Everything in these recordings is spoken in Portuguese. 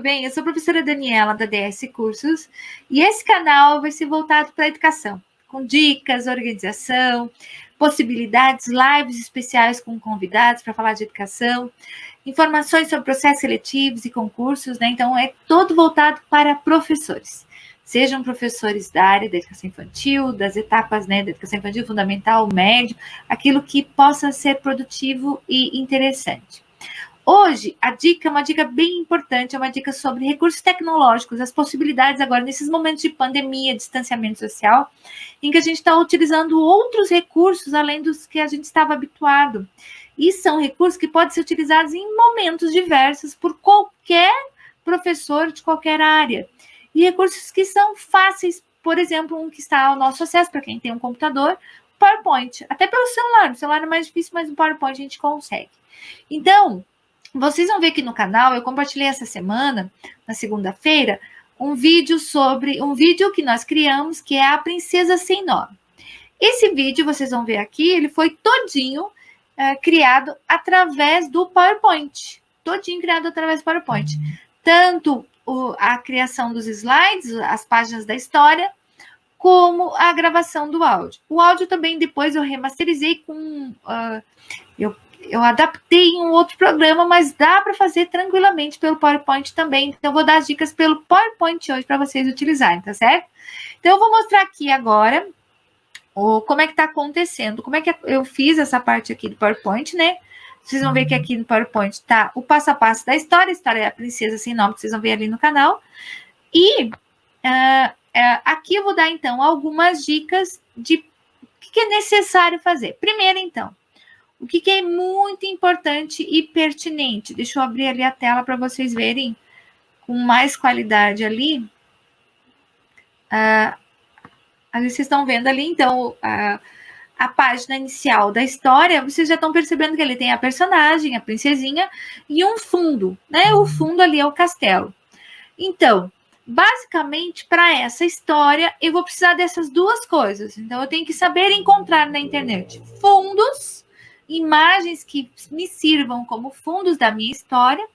bem? Eu sou a professora Daniela, da DS Cursos, e esse canal vai ser voltado para a educação, com dicas, organização, possibilidades, lives especiais com convidados para falar de educação, informações sobre processos seletivos e concursos, né? Então, é todo voltado para professores. Sejam professores da área da educação infantil, das etapas, né, da educação infantil fundamental, médio, aquilo que possa ser produtivo e interessante. Hoje, a dica é uma dica bem importante, é uma dica sobre recursos tecnológicos, as possibilidades agora, nesses momentos de pandemia, distanciamento social, em que a gente está utilizando outros recursos além dos que a gente estava habituado. E são recursos que podem ser utilizados em momentos diversos por qualquer professor de qualquer área. E recursos que são fáceis, por exemplo, um que está ao nosso acesso, para quem tem um computador, PowerPoint. Até pelo celular, o celular é mais difícil, mas o PowerPoint a gente consegue. Então, vocês vão ver aqui no canal, eu compartilhei essa semana, na segunda-feira, um vídeo que nós criamos, que é a Princesa Sem Nome. Esse vídeo, vocês vão ver aqui, ele foi todinho criado através do PowerPoint. Todinho criado através do PowerPoint. Tanto a criação dos slides, as páginas da história, como a gravação do áudio. O áudio também depois eu remasterizei com... Eu adaptei em um outro programa, mas dá para fazer tranquilamente pelo PowerPoint também. Então, eu vou dar as dicas pelo PowerPoint hoje para vocês utilizarem, tá certo? Então, eu vou mostrar aqui agora como é que está acontecendo, como é que eu fiz essa parte aqui do PowerPoint, né? Vocês vão ver que aqui no PowerPoint está o passo a passo da história. A história é a Princesa Sem Nome, que vocês vão ver ali no canal. E aqui eu vou dar, então, algumas dicas de o que é necessário fazer. Primeiro, então, o que é muito importante e pertinente. Deixa eu abrir ali a tela para vocês verem com mais qualidade ali. Ali vocês estão vendo ali, então, a página inicial da história, vocês já estão percebendo que ele tem a personagem, a princesinha, e um fundo, né? O fundo ali é o castelo. Então, basicamente, para essa história, eu vou precisar dessas duas coisas. Então, eu tenho que saber encontrar na internet fundos, imagens que me sirvam como fundos da minha história.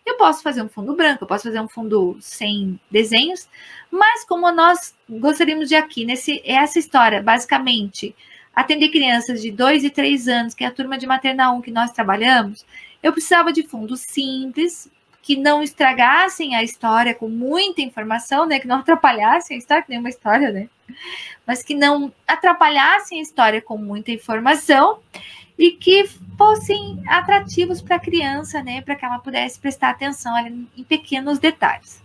Eu posso fazer um fundo branco, eu posso fazer um fundo sem desenhos, mas como nós gostaríamos de aqui, essa história, basicamente, atender crianças de 2 e 3 anos, que é a turma de maternal 1 que nós trabalhamos, eu precisava de fundos simples, que não estragassem a história com muita informação, né? Que não atrapalhassem a história, que nem uma história, né? Mas que não atrapalhassem a história com muita informação e que fossem atrativos para a criança, né? Para que ela pudesse prestar atenção ali em pequenos detalhes.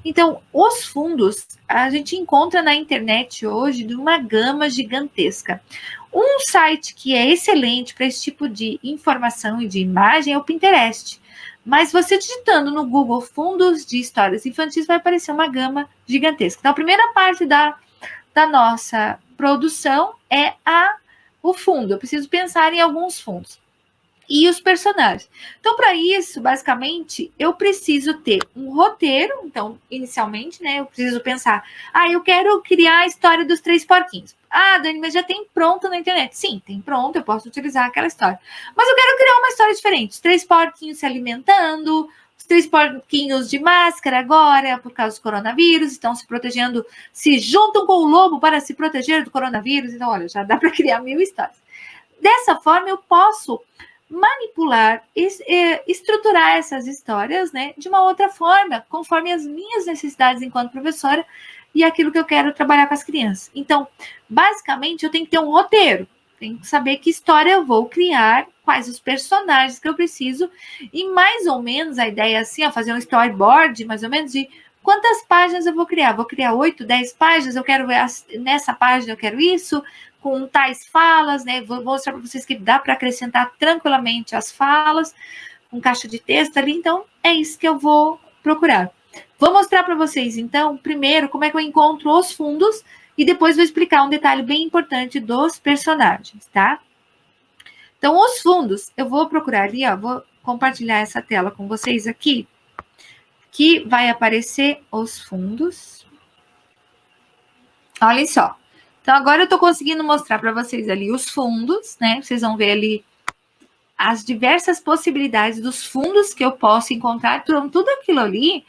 Então, os fundos a gente encontra na internet hoje de uma gama gigantesca. Um site que é excelente para esse tipo de informação e de imagem é o Pinterest. Mas você digitando no Google fundos de histórias infantis vai aparecer uma gama gigantesca. Então, a primeira parte da nossa produção é o fundo. Eu preciso pensar em alguns fundos. E os personagens. Então, para isso, basicamente, eu preciso ter um roteiro. Então, inicialmente, né, eu preciso pensar, eu quero criar a história dos 3 porquinhos. Dani, mas já tem pronto na internet. Sim, tem pronto, eu posso utilizar aquela história. Mas eu quero criar uma história diferente. Os 3 porquinhos se alimentando, os 3 porquinhos de máscara agora, por causa do coronavírus, estão se protegendo, se juntam com o lobo para se proteger do coronavírus. Então, olha, já dá para criar 1000 histórias. Dessa forma, eu posso manipular, estruturar essas histórias, né, de uma outra forma, conforme as minhas necessidades enquanto professora e aquilo que eu quero trabalhar com as crianças. Então, basicamente, eu tenho que ter um roteiro, tenho que saber que história eu vou criar, quais os personagens que eu preciso, e mais ou menos a ideia é assim, fazer um storyboard, mais ou menos, de quantas páginas eu vou criar. Vou criar 8, 10 páginas, eu quero nessa página eu quero isso, com tais falas, né? Vou mostrar para vocês que dá para acrescentar tranquilamente as falas, com caixa de texto ali. Então, é isso que eu vou procurar. Vou mostrar para vocês, então, primeiro, como é que eu encontro os fundos e depois vou explicar um detalhe bem importante dos personagens, tá? Então, os fundos, eu vou procurar ali, vou compartilhar essa tela com vocês aqui, que vai aparecer os fundos. Olhem só. Então, agora eu estou conseguindo mostrar para vocês ali os fundos, né? Vocês vão ver ali as diversas possibilidades dos fundos que eu posso encontrar. Então, tudo aquilo ali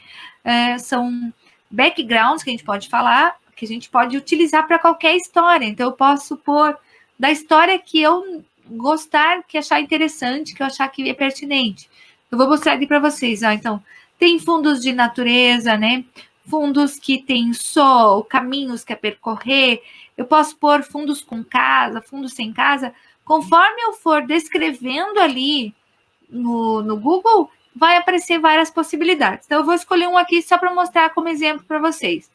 são backgrounds que a gente pode falar, que a gente pode utilizar para qualquer história. Então, eu posso pôr da história que eu gostar, que achar interessante, que eu achar que é pertinente. Eu vou mostrar ali para vocês. Ó. Então, tem fundos de natureza, né? Fundos que tem sol, caminhos que é percorrer. Eu posso pôr fundos com casa, fundos sem casa. Conforme eu for descrevendo ali no Google, vai aparecer várias possibilidades. Então, eu vou escolher um aqui só para mostrar como exemplo para vocês.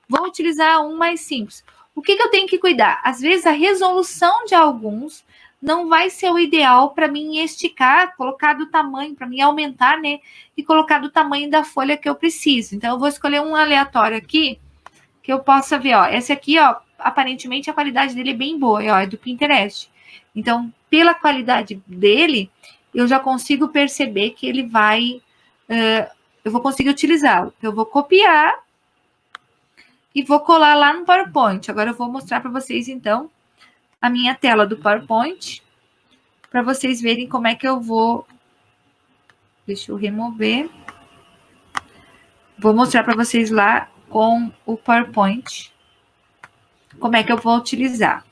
Vou utilizar um mais simples. O que eu tenho que cuidar? Às vezes, a resolução de alguns não vai ser o ideal para mim esticar, colocar do tamanho, para mim aumentar, né? E colocar do tamanho da folha que eu preciso. Então, eu vou escolher um aleatório aqui, que eu possa ver, ó. Esse aqui, ó, aparentemente a qualidade dele é bem boa, ó, é do Pinterest. Então, pela qualidade dele, eu já consigo perceber que ele vai... eu vou conseguir utilizá-lo. Eu vou copiar e vou colar lá no PowerPoint. Agora eu vou mostrar para vocês, então, a minha tela do PowerPoint, para vocês verem como é que eu vou... Deixa eu remover. Vou mostrar para vocês lá com o PowerPoint como é que eu vou utilizar.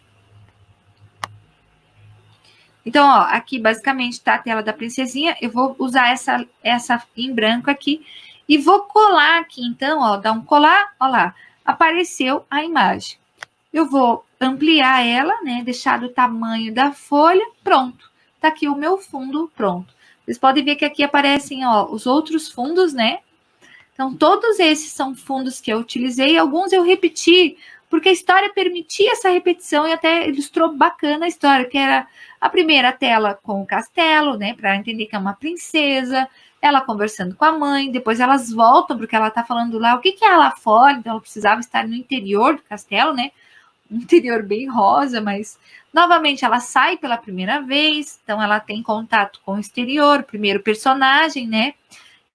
Então, ó, aqui basicamente está a tela da princesinha. Eu vou usar essa em branco aqui e vou colar aqui. Então, ó, dá um colar, ó lá, apareceu a imagem. Eu vou ampliar ela, né, deixar do tamanho da folha, pronto. Tá aqui o meu fundo pronto. Vocês podem ver que aqui aparecem, ó, os outros fundos, né? Então, todos esses são fundos que eu utilizei. Alguns eu repeti, porque a história permitia essa repetição e até ilustrou bacana a história, que era a primeira tela com o castelo, né, para entender que é uma princesa, ela conversando com a mãe, depois elas voltam, porque ela tá falando lá o que é lá fora, então ela precisava estar no interior do castelo, né, um interior bem rosa, mas novamente ela sai pela primeira vez, então ela tem contato com o exterior, o primeiro personagem, né.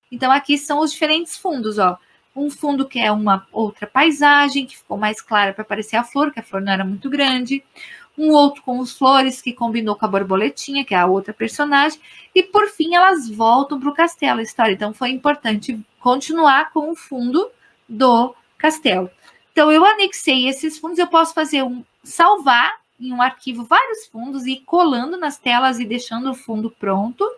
Então aqui são os diferentes fundos, ó. Um fundo que é uma outra paisagem, que ficou mais clara para aparecer a flor, que a flor não era muito grande. Um outro com os flores, que combinou com a borboletinha, que é a outra personagem. E, por fim, elas voltam para o castelo, a história. Então, foi importante continuar com o fundo do castelo. Então, eu anexei esses fundos. Eu posso fazer salvar em um arquivo vários fundos e ir colando nas telas e deixando o fundo pronto.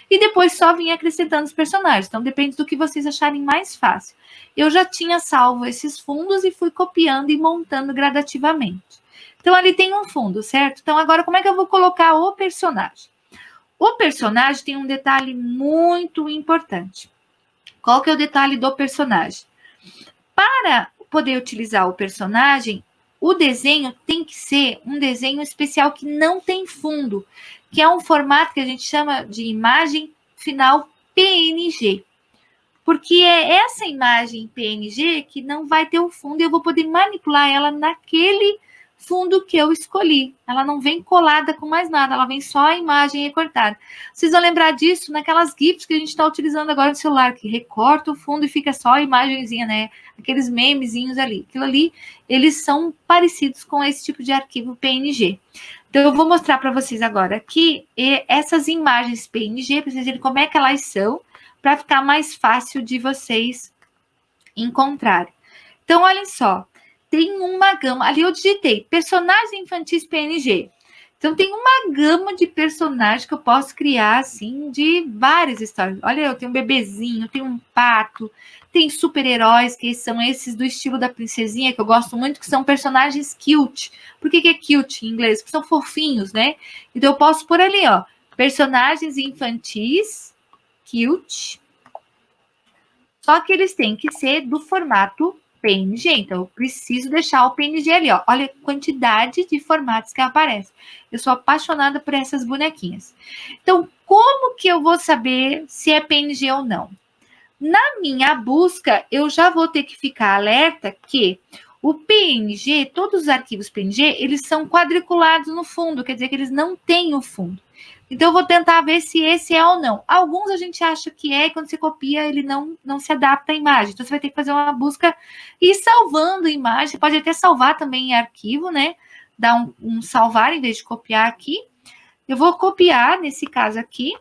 E depois só vir acrescentando os personagens. Então, depende do que vocês acharem mais fácil. Eu já tinha salvo esses fundos e fui copiando e montando gradativamente. Então, ali tem um fundo, certo? Então, agora, como é que eu vou colocar o personagem? O personagem tem um detalhe muito importante. Qual que é o detalhe do personagem? Para poder utilizar o personagem, o desenho tem que ser um desenho especial que não tem fundo, que é um formato que a gente chama de imagem final PNG. Porque é essa imagem PNG que não vai ter o fundo e eu vou poder manipular ela naquele fundo que eu escolhi. Ela não vem colada com mais nada, ela vem só a imagem recortada. Vocês vão lembrar disso naquelas GIFs que a gente está utilizando agora no celular, que recorta o fundo e fica só a imagenzinha, né? Aqueles memezinhos ali. Aquilo ali, eles são parecidos com esse tipo de arquivo PNG. Então, eu vou mostrar para vocês agora aqui essas imagens PNG, para vocês verem como é que elas são, para ficar mais fácil de vocês encontrarem. Então, olhem só, tem uma gama, ali eu digitei, personagens infantis PNG. Então, tem uma gama de personagens que eu posso criar, assim, de várias histórias. Olha, eu tenho um bebezinho, tenho um pato, tem super-heróis, que são esses do estilo da princesinha, que eu gosto muito, que são personagens cute. Por que é cute em inglês? Porque são fofinhos, né? Então, eu posso pôr ali, ó, personagens infantis cute, só que eles têm que ser do formato PNG, então eu preciso deixar o PNG ali, ó. Olha a quantidade de formatos que aparece. Eu sou apaixonada por essas bonequinhas. Então, como que eu vou saber se é PNG ou não? Na minha busca, eu já vou ter que ficar alerta que o PNG, todos os arquivos PNG, eles são quadriculados no fundo, quer dizer que eles não têm o fundo. Então, eu vou tentar ver se esse é ou não. Alguns a gente acha que é, e quando você copia, ele não se adapta à imagem. Então, você vai ter que fazer uma busca e ir salvando a imagem. Você pode até salvar também em arquivo, né? Dar um salvar em vez de copiar aqui. Eu vou copiar, nesse caso aqui,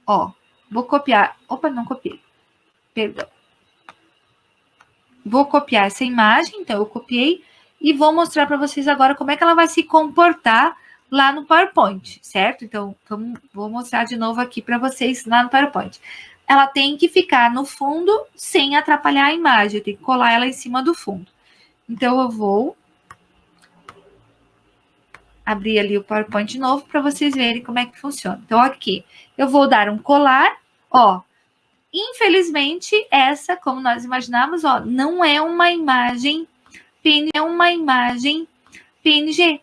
ó, vou copiar, opa, não copiei, perdão. Vou copiar essa imagem, então eu copiei, e vou mostrar para vocês agora como é que ela vai se comportar lá no PowerPoint, certo? Então, vou mostrar de novo aqui para vocês lá no PowerPoint. Ela tem que ficar no fundo sem atrapalhar a imagem, eu tenho que colar ela em cima do fundo. Então, eu vou abrir ali o PowerPoint de novo para vocês verem como é que funciona. Então, aqui, eu vou dar um colar, ó. Infelizmente, essa, como nós imaginávamos, ó, não é uma imagem PNG, é uma imagem PNG.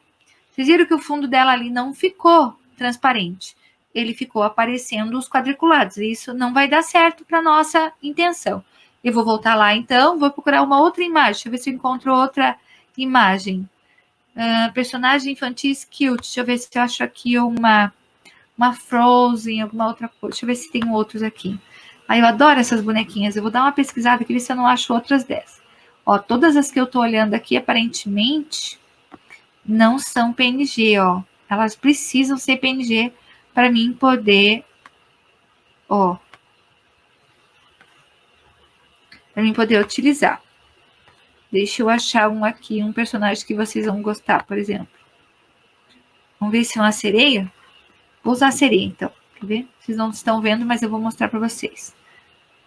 Vocês viram que o fundo dela ali não ficou transparente. Ele ficou aparecendo os quadriculados. Isso não vai dar certo para nossa intenção. Eu vou voltar lá, então, vou procurar uma outra imagem. Deixa eu ver se eu encontro outra imagem. Personagem infantil cute. Deixa eu ver se eu acho aqui uma Frozen, alguma outra coisa. Deixa eu ver se tem outros aqui. Aí eu adoro essas bonequinhas. Eu vou dar uma pesquisada aqui, ver se eu não acho outras dessas. Ó, todas as que eu tô olhando aqui, aparentemente, não são PNG, ó. Elas precisam ser PNG para mim poder, ó, para mim poder utilizar. Deixa eu achar um aqui, um personagem que vocês vão gostar, por exemplo. Vamos ver se é uma sereia? Vou usar a sereia, então. Quer ver? Vocês não estão vendo, mas eu vou mostrar para vocês.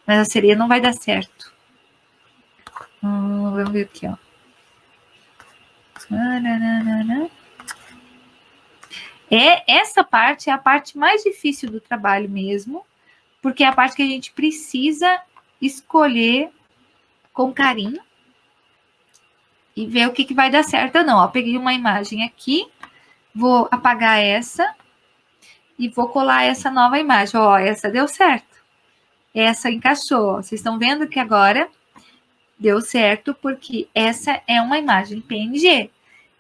Mas a sereia não vai dar certo. Vamos ver aqui, ó. Essa parte é a parte mais difícil do trabalho mesmo, porque é a parte que a gente precisa escolher com carinho e ver o que vai dar certo ou não. Ó, peguei uma imagem aqui, vou apagar essa e vou colar essa nova imagem. Ó, essa deu certo. Essa encaixou. Ó. Vocês estão vendo que agora deu certo porque essa é uma imagem PNG.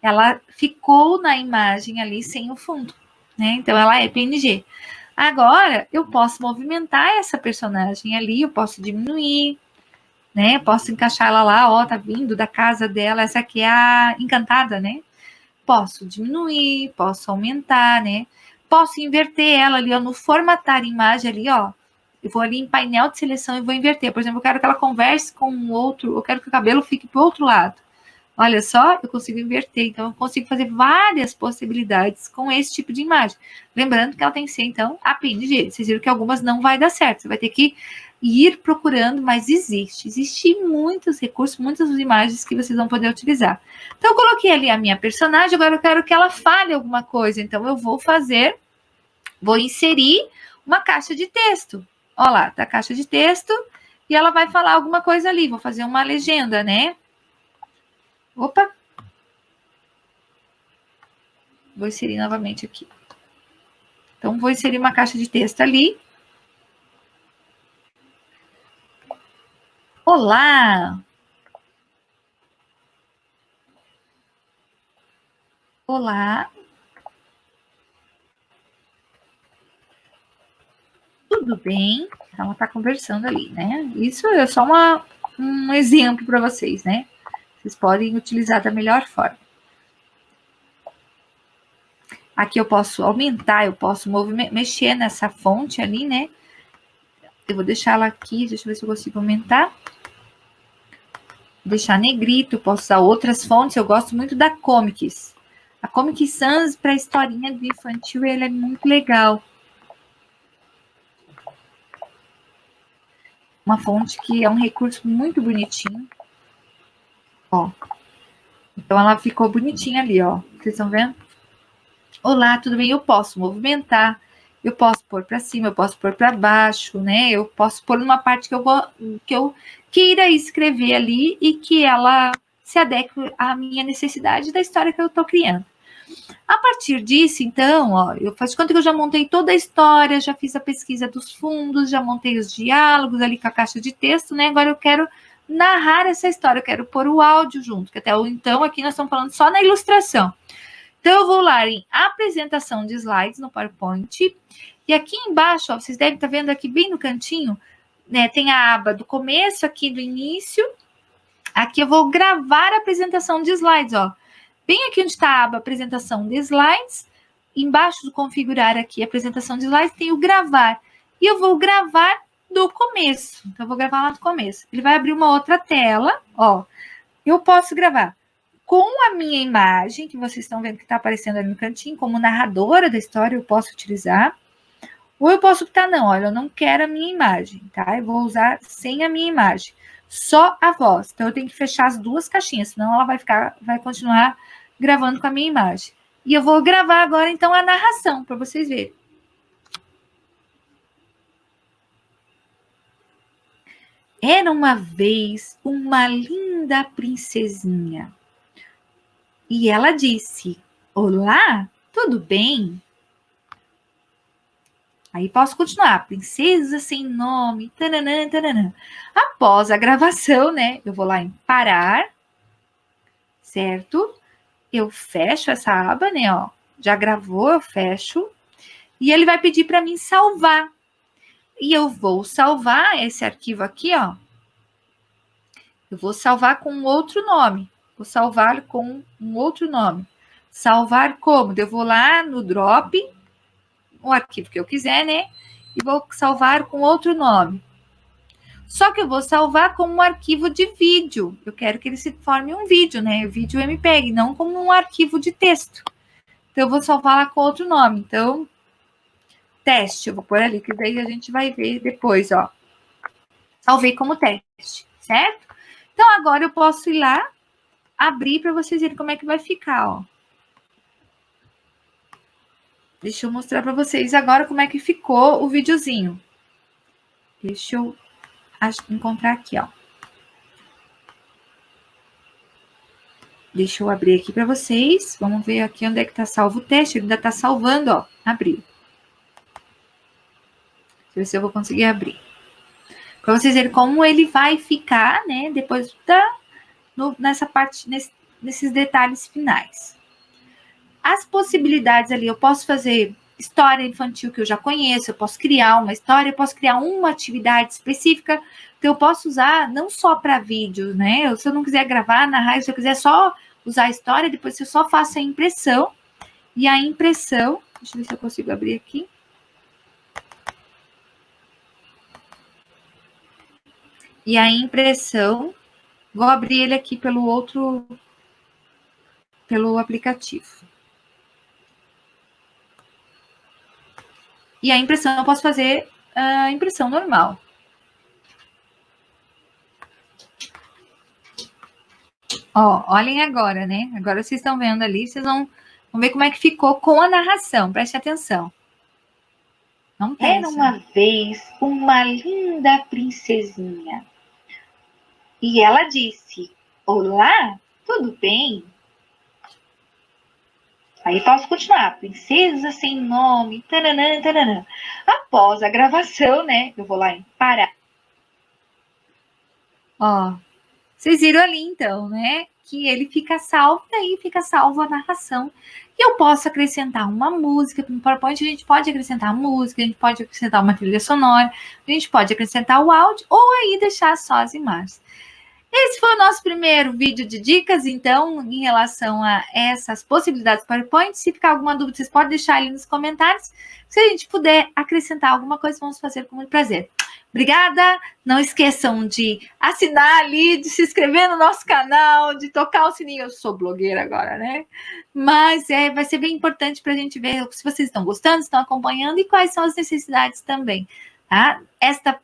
Ela ficou na imagem ali sem o fundo, né? Então, ela é PNG. Agora, eu posso movimentar essa personagem ali, eu posso diminuir, né? Posso encaixar ela lá, ó, tá vindo da casa dela. Essa aqui é a encantada, né? Posso diminuir, posso aumentar, né? Posso inverter ela ali, ó, no formatar imagem ali, ó. Eu vou ali em painel de seleção e vou inverter. Por exemplo, eu quero que ela converse com um outro, eu quero que o cabelo fique pro outro lado. Olha só, eu consigo inverter. Então, eu consigo fazer várias possibilidades com esse tipo de imagem. Lembrando que ela tem que ser, então, a PNG. Vocês viram que algumas não vai dar certo. Você vai ter que ir procurando, mas Existem muitos recursos, muitas imagens que vocês vão poder utilizar. Então, eu coloquei ali a minha personagem. Agora, eu quero que ela fale alguma coisa. Então, eu vou inserir uma caixa de texto. Olha lá, tá a caixa de texto. E ela vai falar alguma coisa ali. Vou fazer uma legenda, né? Opa! Vou inserir novamente aqui. Então, vou inserir uma caixa de texto ali. Olá! Olá! Tudo bem? Ela está conversando ali, né? Isso é só um exemplo para vocês, né? Vocês podem utilizar da melhor forma. Aqui eu posso aumentar, eu posso mexer nessa fonte ali, né? Eu vou deixar ela aqui, deixa eu ver se eu consigo aumentar. Vou deixar negrito, posso usar outras fontes, eu gosto muito da Comics. A Comic Sans para historinha de infantil, ela é muito legal. Uma fonte que é um recurso muito bonitinho. Ó. Então, ela ficou bonitinha ali, ó. Vocês estão vendo? Olá, tudo bem? Eu posso movimentar, eu posso pôr para cima, eu posso pôr para baixo, né? Eu posso pôr numa parte que eu queira escrever ali e que ela se adeque à minha necessidade da história que eu estou criando. A partir disso, então, ó, eu faço de conta que eu já montei toda a história, já fiz a pesquisa dos fundos, já montei os diálogos ali com a caixa de texto, né? Agora eu quero narrar essa história, eu quero pôr o áudio junto, que até então aqui nós estamos falando só na ilustração. Então, eu vou lá em apresentação de slides no PowerPoint, e aqui embaixo, ó, vocês devem estar vendo aqui bem no cantinho, né? Tem a aba do começo aqui do início. Aqui eu vou gravar a apresentação de slides, ó. Bem aqui onde está a aba apresentação de slides, embaixo do configurar aqui, apresentação de slides, tem o gravar. E eu vou gravar do começo. Então, eu vou gravar lá do começo. Ele vai abrir uma outra tela, ó. Eu posso gravar com a minha imagem, que vocês estão vendo que está aparecendo ali no cantinho, como narradora da história, eu posso utilizar. Ou eu posso optar, não, olha, eu não quero a minha imagem, tá? Eu vou usar sem a minha imagem, só a voz. Então, eu tenho que fechar as duas caixinhas, senão ela vai continuar gravando com a minha imagem. E eu vou gravar agora, então, a narração, para vocês verem. Era uma vez uma linda princesinha. E ela disse, olá, tudo bem? Aí posso continuar, princesa sem nome, taranã, taranã. Após a gravação, né, eu vou lá em parar, certo? Eu fecho essa aba, né, ó, já gravou, eu fecho. E ele vai pedir para mim salvar. E eu vou salvar esse arquivo aqui, ó. Eu vou salvar com outro nome. Vou salvar com um outro nome. Salvar como? Eu vou lá no Drop, o arquivo que eu quiser, né? E vou salvar com outro nome. Só que eu vou salvar como um arquivo de vídeo. Eu quero que ele se forme um vídeo, né? O vídeo MPEG, não como um arquivo de texto. Então, eu vou salvar lá com outro nome. Então, teste. Eu vou pôr ali, que daí a gente vai ver depois, ó. Salvei como teste, certo? Então, agora eu posso ir lá, abrir para vocês verem como é que vai ficar, ó. Deixa eu mostrar para vocês agora como é que ficou o videozinho. Deixa eu encontrar aqui, ó. Deixa eu abrir aqui para vocês. Vamos ver aqui onde é que tá salvo o teste. Ele ainda tá salvando, ó. Abriu. Deixa eu ver se eu vou conseguir abrir. Para vocês verem como ele vai ficar, né? Depois nessa parte, nesses detalhes finais. As possibilidades ali, eu posso fazer história infantil que eu já conheço, eu posso criar uma história, eu posso criar uma atividade específica, que eu posso usar não só para vídeo, né? Se eu não quiser gravar, narrar, se eu quiser só usar a história, depois eu só faço a impressão. E a impressão, deixa eu ver se eu consigo abrir aqui. E a impressão, vou abrir ele aqui pelo aplicativo. E a impressão, eu posso fazer a impressão normal. Ó, olhem agora, né? Agora vocês estão vendo ali, vocês vão ver como é que ficou com a narração. Preste atenção. Não tem. Era uma vez uma linda princesinha. E ela disse, olá, tudo bem? Aí posso continuar, princesa sem nome, taranã, taranã. Após a gravação, né, eu vou lá em parar. Ó, vocês viram ali então, né, que ele fica salvo, daí fica salvo a narração. E eu posso acrescentar uma música, no PowerPoint a gente pode acrescentar música, a gente pode acrescentar uma trilha sonora, a gente pode acrescentar o áudio, ou aí deixar só as imagens. Esse foi o nosso primeiro vídeo de dicas, então, em relação a essas possibilidades do PowerPoint. Se ficar alguma dúvida, vocês podem deixar ali nos comentários. Se a gente puder acrescentar alguma coisa, vamos fazer com muito prazer. Obrigada! Não esqueçam de assinar ali, de se inscrever no nosso canal, de tocar o sininho. Eu sou blogueira agora, né? Mas vai ser bem importante para a gente ver se vocês estão gostando, estão acompanhando e quais são as necessidades também. Tá?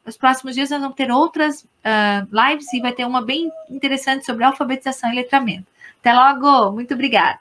Os próximos dias nós vamos ter outras lives e vai ter uma bem interessante sobre alfabetização e letramento. Até logo, muito obrigada.